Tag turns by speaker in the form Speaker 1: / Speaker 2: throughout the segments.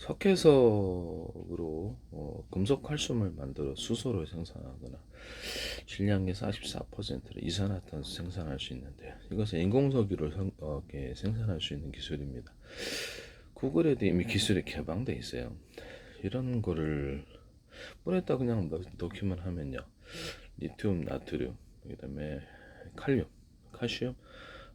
Speaker 1: 석회석으로 금속 칼슘을 만들어 수소를 생산하거나 질량의 44%를 이산화탄소 생산할 수 있는데요. 이것은 인공석유를 생산할 수 있는 기술입니다. 구글에도 이미 기술이 개방돼 있어요. 이런 거를 물에다 그냥 넣기만 하면요, 리튬, 나트륨, 그다음에 칼륨, 칼슘,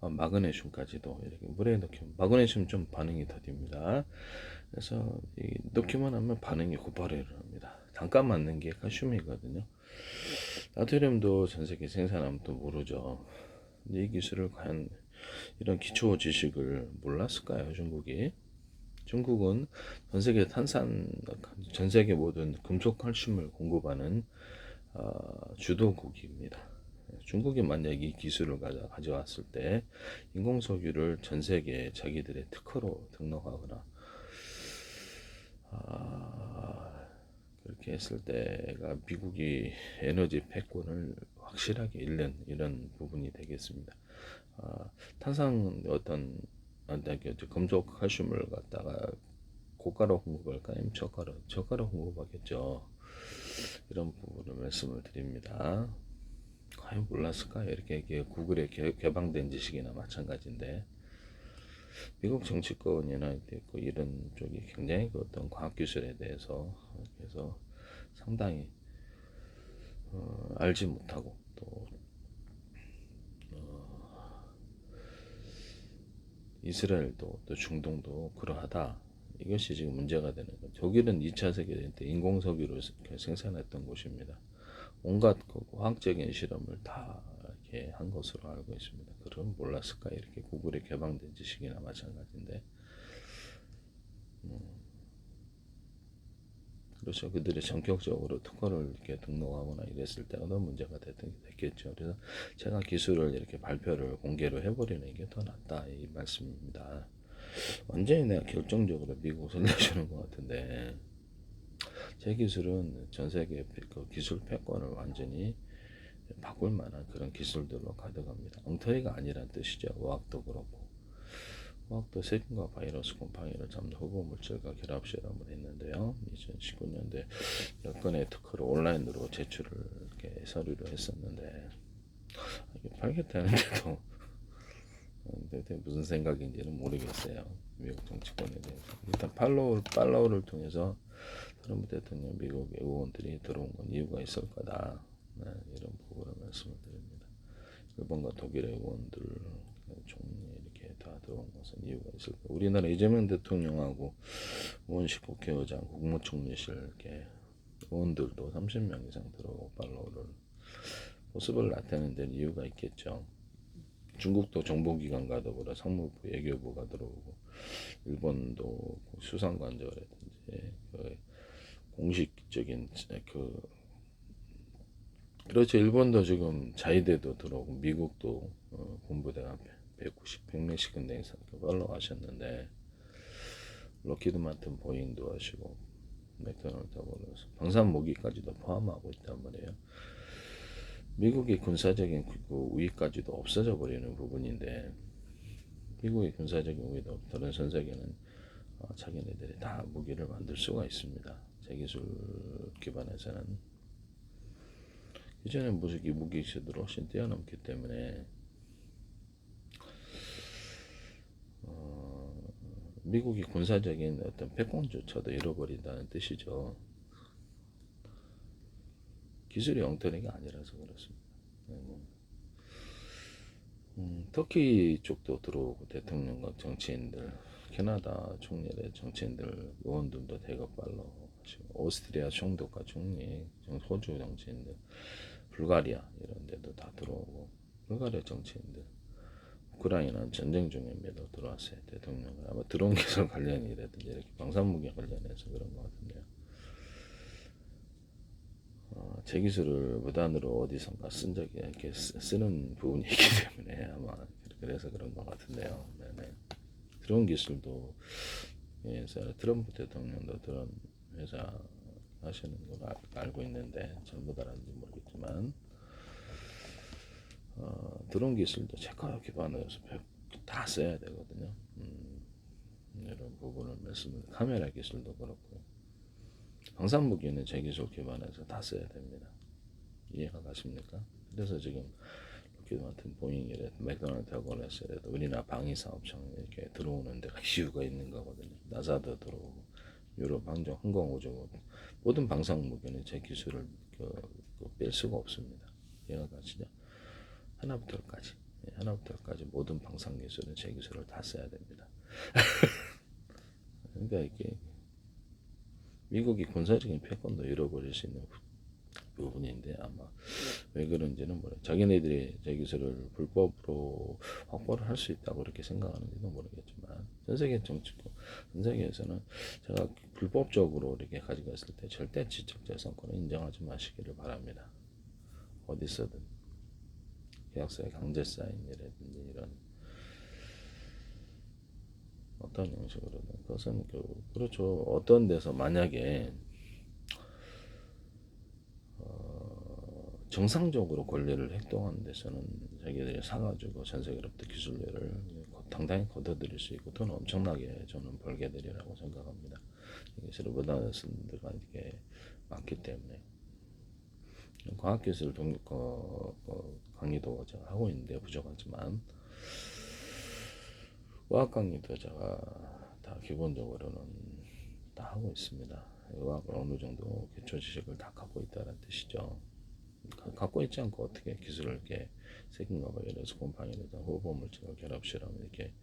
Speaker 1: 마그네슘까지도 이렇게 물에 넣기면, 마그네슘 좀 반응이 더딥니다. 그래서 넣기만 하면 반응이 곧바로 일어납니다. 단가 맞는 게 칼슘이거든요. 나트륨도 전 세계 생산하면 또 모르죠. 근데 이 기술을 과연 이런 기초 지식을 몰랐을까요, 중국이? 중국은 전 세계 모든 금속 칼슘을 공급하는 주도국입니다. 중국이 만약 이 기술을 가져왔을 때 인공석유를 전 세계에 자기들의 특허로 등록하거나 그렇게 했을 때가 미국이 에너지 패권을 확실하게 잃는 이런 부분이 되겠습니다. 탄산 금속 칼슘을 갖다가 고가로 공급할까 아니면 저가로 공급하겠죠. 이런 부분을 말씀을 드립니다. 과연 몰랐을까요? 이렇게 구글에 개방된 지식이나 마찬가지인데, 미국 정치권이나 이런 쪽이 굉장히 어떤 과학기술에 대해서 그래서 상당히 알지 못하고, 또 이스라엘도 또 중동도 그러하다. 이것이 지금 문제가 되는 거죠. 독일은 2차 세계대전 때 인공석유를 생산했던 곳입니다. 온갖 과학적인 실험을 다 이렇게 한 것으로 알고 있습니다. 그럼 몰랐을까? 이렇게 구글에 개방된 지식이나 마찬가지인데, 그렇죠. 그들이 전격적으로 특허를 이렇게 등록하거나 이랬을 때가 더 문제가 됐겠죠. 그래서 제가 기술을 이렇게 발표를 공개로 해버리는 게 더 낫다, 이 말씀입니다. 완전히 내가 결정적으로 미국 살려주는 것 같은데, 제 기술은 전 세계 그 기술 패권을 완전히 바꿀 만한 그런 기술들로 가져갑니다. 엉터리가 아니란 뜻이죠. 의학도 그렇고. 의학도 세균과 바이러스 곰팡이를 잡는 후보 물질과 결합 실험을 했는데요. 2019년도에 몇 건의 특허를 온라인으로 제출을 이렇게 서류로 했었는데, 이게 팔겠다는데도 대체 무슨 생각인지는 모르겠어요. 미국 정치권에 대해서. 일단 팔로우를 통해서 트럼프 대통령 미국의 의원들이 들어온 건 이유가 있을 거다. 네, 이런 부분을 말씀을 드립니다. 일본과 독일의 의원들 총리 이렇게 다 들어온 것은 이유가 있을 거다. 우리나라 이재명 대통령하고 의원실 국회의장, 국무총리실 이렇게 의원들도 30명 이상 들어오고 팔로우를 모습을 나타내는 데는 이유가 있겠죠. 중국도 정보기관과 더불어 상무부, 외교부가 들어오고, 일본도 수상관저라든지 공식적인 그렇죠. 일본도 지금 자위대도 들어오고, 미국도 군부대가 100몇십 군데 이상 팔로우 하셨는데, 록히드 마틴, 보잉도 하시고, 맥도날드 더불어서 방산 모기까지도 포함하고 있단 말이에요. 미국의 군사적인 우위까지도 없어져 버리는 부분인데, 미국의 군사적인 우위도 없다는 전 세계는 자기네들이 다 무기를 만들 수가 있습니다. 제기술 기반에서는 이전에 무기 기술도 훨씬 뛰어넘기 때문에 미국이 군사적인 어떤 패권조차도 잃어버린다는 뜻이죠. 기술이 엉터리가 아니라서 그렇습니다. 터키 쪽도 들어오고, 대통령과 정치인들, 캐나다 총리의 정치인들, 의원들도 대거 빨로 하시고, 오스트리아 총독과 총리, 호주 정치인들, 불가리아 이런 데도 다 들어오고, 불가리아 정치인들, 우크라이나 전쟁 중임에도 들어왔어요. 대통령은 아마 드론 기술 관련이라든지 이렇게 방산무기 관련해서 그런 것 같은데요. 제 기술을 무단으로 어디선가 쓴 적이 이렇게 쓰는 부분이 있기 때문에 아마 그래서 그런 것 같은데요. 네네. 드론 기술도 트럼프 대통령도 드론 회사 하시는 걸 알고 있는데 전부 다라는지 모르겠지만, 드론 기술도 체커 기반으로 다 써야 되거든요. 이런 부분을 말씀드립니다. 카메라 기술도 그렇고요. 방산 무기는 제 기술 기반에서 다 써야 됩니다. 이해가 가십니까? 그래서 지금 로키드 마틴, 보잉이래, 맥도날드하고 원했어도 우리나라 방위사업청 이렇게 들어오는 데가 이유가 있는 거거든요. 나사도 들어오고 유럽 항공, 항공우주 모든 방산 무기는 제 기술을 뺄 수가 없습니다. 이해가 가시죠? 하나부터까지 하나부터까지 모든 방산 기술은 제 기술을 다 써야 됩니다. 그러니까 이게 미국이 군사적인 패권도 잃어버릴 수 있는 부분인데 아마 왜 그런지는 모르겠어요. 자기네들이 제 기술을 불법으로 확보를 할 수 있다고 그렇게 생각하는지도 모르겠지만 전 세계 정치권, 전 세계에서는 제가 불법적으로 이렇게 가져갔을 때 절대 지적재산권을 인정하지 마시기를 바랍니다. 어디서든 계약서에 강제 사인이라든지 이런 어떤 형식으로든 그것은 그렇죠. 어떤 데서 만약에 정상적으로 권리를 행동하는 데서는 자기들이 사가지고 전 세계로부터 기술료를 당당히 걷어들일 수 있고 돈 엄청나게 저는 벌게 되리라고 생각합니다. 기술을 못하는 데가 이렇게 많기 때문에 과학기술 강의도 제가 하고 있는데 부족하지만 과학 강의도 제가 다 기본적으로는 다 하고 있습니다. 의학을 어느 정도 기초 지식을 다 갖고 있다는 뜻이죠. 갖고 있지 않고 어떻게 기술을 이렇게 세균과 관련해서 곰팡이나 호흡 물질을 결합 실험 이렇게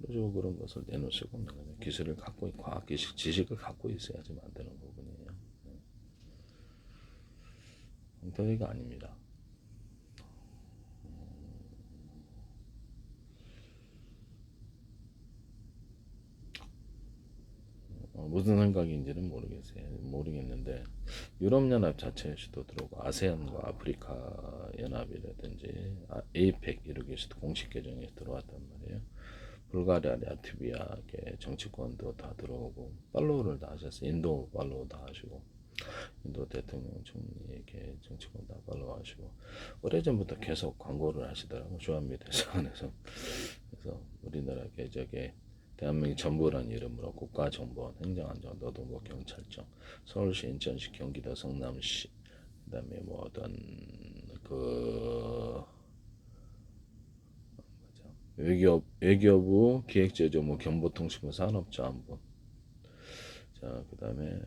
Speaker 1: 그런 것을 내놓을 수가 없는 거죠. 기술을 갖고 있고 과학 지식을 갖고 있어야지 만드는 부분이에요. 엉터리가 아닙니다. 무슨 생각인지는 모르겠는데 유럽연합 자체에서도 들어오고 아세안과 아프리카 연합이라든지 에이펙 이렇게서도 공식 계정에 들어왔단 말이에요. 불가리아, 라트비아 정치권도 다 들어오고 팔로우를 다 하셨어요. 인도 팔로우 다 하시고 인도 대통령 총리 이렇게 정치권 다 팔로우 하시고 오래전부터 계속 광고를 하시더라고 주한미 대사관에서. 그래서 우리나라 저게 대한민국 정부라는 이름으로 국가정보원, 행정안전, 노동부, 경찰청, 서울시, 인천시, 경기도, 성남시, 그다음에 뭐 어떤 외교부, 기획재정부, 경보통신부, 산업자원부, 자 그다음에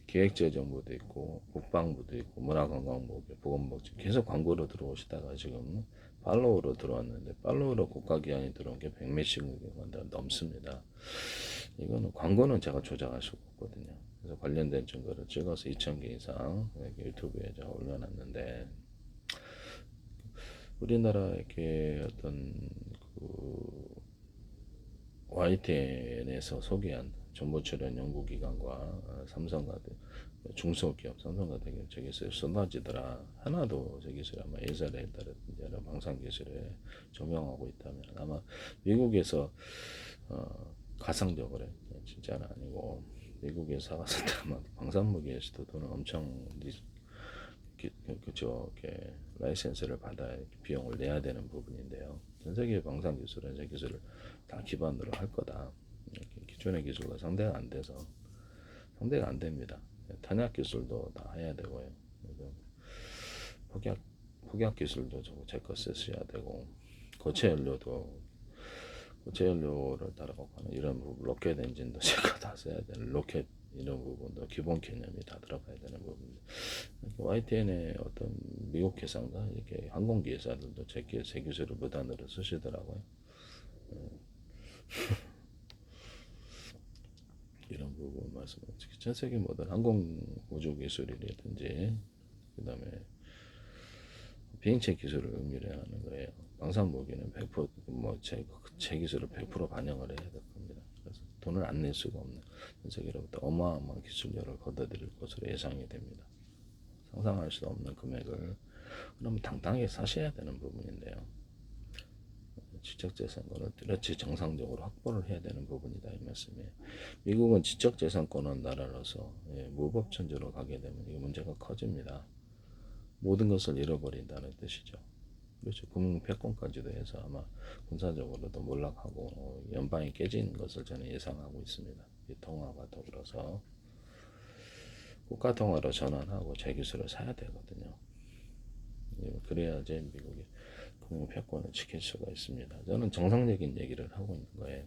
Speaker 1: 기획재정부도 있고 국방부도 있고 문화관광부, 보건복지 계속 광고로 들어오시다가 지금 팔로우로 들어왔는데 팔로우로 국가기관이 들어온 게 100몇십만 넘습니다. 이거는 광고는 제가 조작할 수가 없거든요. 그래서 관련된 증거를 찍어서 2,000개 이상 유튜브에 제가 올려놨는데 우리나라 이렇게 어떤 YTN에서 소개한 정보 출연 연구기관과 삼성과 중소기업, 삼성과 대기업 저 기술에 쏟아지더라. 하나도 저 기술이 아마 예산에 따라든지 방산 기술에 적용하고 있다면 아마 미국에서 가상적으로 진짜는 아니고 미국에 사갔을 때 아마 방산무기에서도 돈을 엄청 그죠 이렇게 라이센스를 받아 비용을 내야 되는 부분인데요. 전 세계 방산 기술은 제 기술을 다 기반으로 할 거다. 기존의 기술과 상대가 안 돼서 상대가 안 됩니다. 탄약 기술도 다 해야 되고요. 그래서 폭약 기술도 제 거 쓰셔야 되고 고체 연료를 따라가고 하는 이런 부분, 로켓 엔진도 제가 다 써야 되는 로켓 이런 부분도 기본 개념이 다 들어가야 되는 부분인데 YTN의 어떤 미국 회사인가 이렇게 항공기 회사들도 제 기술을 무단으로 쓰시더라고요. 이런 부분 말씀드리죠. 전 세계 모든 항공 우주 기술이라든지 그다음에 비행체 기술을 의미하는 거예요. 방산 무기는 100% 제 기술을 100% 반영을 해야 될 겁니다. 그래서 돈을 안 낼 수가 없는 전 세계로부터 어마어마한 기술료를 걷어들일 것으로 예상이 됩니다. 상상할 수 없는 금액을 그러면 당당하게 사셔야 되는 부분인데요. 지적재산권을 뚜렷이 정상적으로 확보를 해야 되는 부분이다 이 말씀이에요. 미국은 지적재산권은 나라로서 무법천지로 가게 되면 이 문제가 커집니다. 모든 것을 잃어버린다는 뜻이죠. 그렇죠. 금융 패권까지도 해서 아마 군사적으로도 몰락하고 연방이 깨지는 것을 저는 예상하고 있습니다. 이 통화가 더불어서 국가 통화로 전환하고 재기술을 사야 되거든요. 그래야지 미국이 금융 패권을 지킬 수가 있습니다. 저는 정상적인 얘기를 하고 있는 거예요.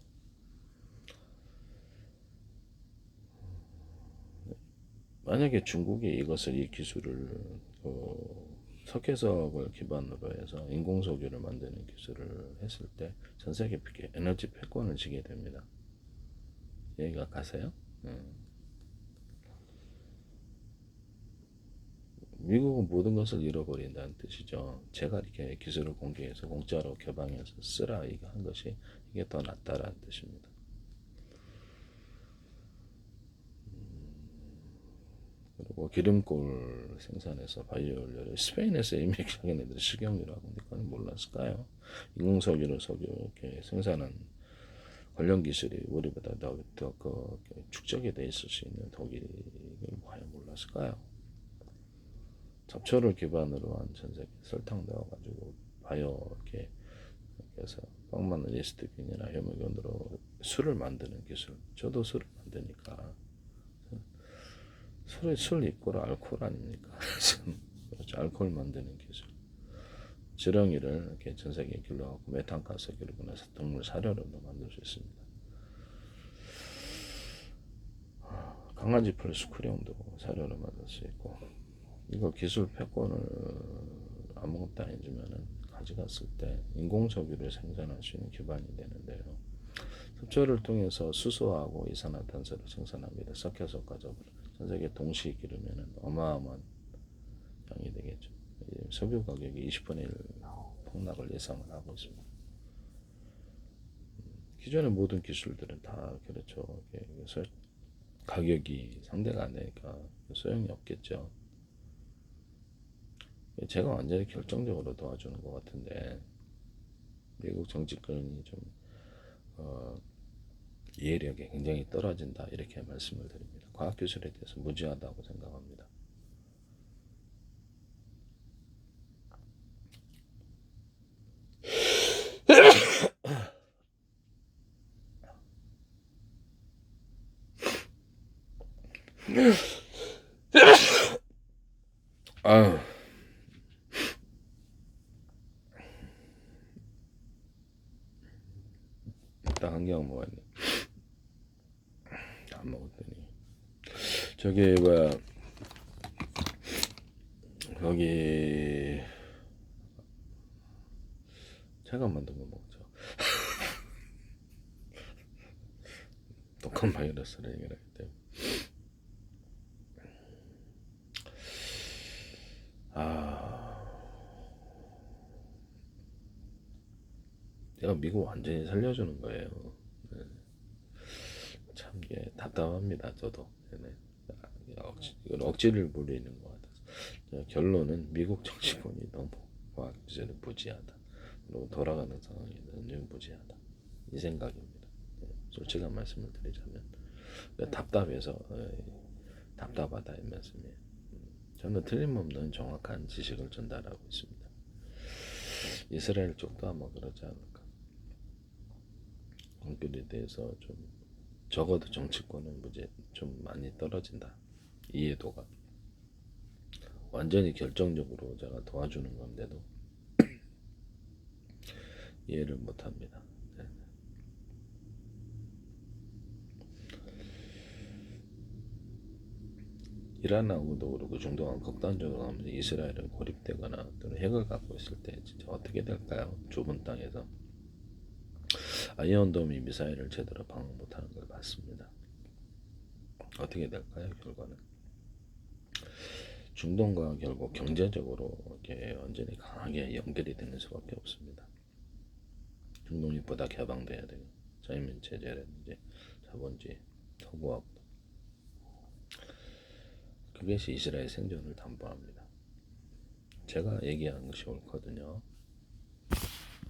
Speaker 1: 만약에 중국이 이 기술을 석회석을 기반으로 해서 인공석유를 만드는 기술을 했을 때 전 세계 에너지 패권을 지게 됩니다. 이해가 가세요? 미국은 모든 것을 잃어버린다는 뜻이죠. 제가 이렇게 기술을 공개해서 공짜로 개방해서 쓰라 이거 한 것이 이게 더 낫다라는 뜻입니다. 그리고 기름골 생산해서 바이오 연료를 스페인에서 이미 자기네들이 식용유라고 그건 몰랐을까요? 인공석유로 석유 이렇게 생산한 관련 기술이 우리보다 더 축적이 돼 있을 수 있는 독일이 과연 몰랐을까요? 잡초를 기반으로 한 전 세계 설탕 넣어가지고 바이오 이렇게 해서 빵만은 예스트균이나 효모균으로 술을 만드는 기술. 저도 술을 만드니까 술 이꼬르 알코올 아닙니까? 그렇죠. 알코올 만드는 기술. 지렁이를 이렇게 전 세계에 길러갖고 메탄가스기로 보내서 동물 사료로도 만들 수 있습니다. 강아지 플러스 쿠령도 사료로 만들 수 있고 이거 기술 패권을 아무것도 안 해주면은 가져갔을 때 인공석유를 생산할 수 있는 기반이 되는데요. 섭초를 통해서 수소하고 이산화탄소를 생산합니다. 섞여서 가져버려. 전 세계 동시에 기르면 어마어마한 양이 되겠죠. 석유 가격이 20분의 1 폭락을 예상을 하고 있습니다. 기존의 모든 기술들은 다 그렇죠. 그래서 가격이 상대가 안 되니까 소용이 없겠죠. 제가 완전히 결정적으로 도와주는 것 같은데 미국 정치권이 좀 이해력이 굉장히 떨어진다 이렇게 말씀을 드립니다. 과학기술에 대해서 무지하다고 생각합니다. 아유, 딱 한경 먹었네. 안 먹었더니 저기 뭐야 거기 제가 만든 거 먹죠. 독한 바이러스를 해결하기 때문에. 내가 미국 완전히 살려주는 거예요. 네. 참 이게 답답합니다. 저도. 네. 이건 억지를 부리는 것 같아서. 결론은 미국 정치권이 너무 과학기술을 무지하다. 그리고 돌아가는 상황이 너무 무지하다. 이 생각입니다. 네. 솔직한 말씀을 드리자면 답답해서 답답하다 이 말씀이에요. 저는 틀림없는 정확한 지식을 전달하고 있습니다. 이스라엘 쪽도 아마 그러지 않을까. 건결에 대해서 좀 적어도 정치권은 좀 많이 떨어진다. 이해도가 완전히 결정적으로 제가 도와주는 건데도 이해를 못합니다. 네. 이란하고도 그렇고 중동은 극단적으로 하면서 이스라엘은 고립되거나 또는 핵을 갖고 있을 때 진짜 어떻게 될까요? 좁은 땅에서 아이언도미 미사일을 제대로 방어 못하는 걸 봤습니다. 어떻게 될까요? 결과는 중동과 결국 경제적으로 이렇게 완전히 강하게 연결이 되는 수밖에 없습니다. 중동이 보다 개방돼야 되고 자유민 체제라든지 자본주의 서구화고 그것이 이스라엘 생존을 담보합니다. 제가 얘기하는 것이 옳거든요.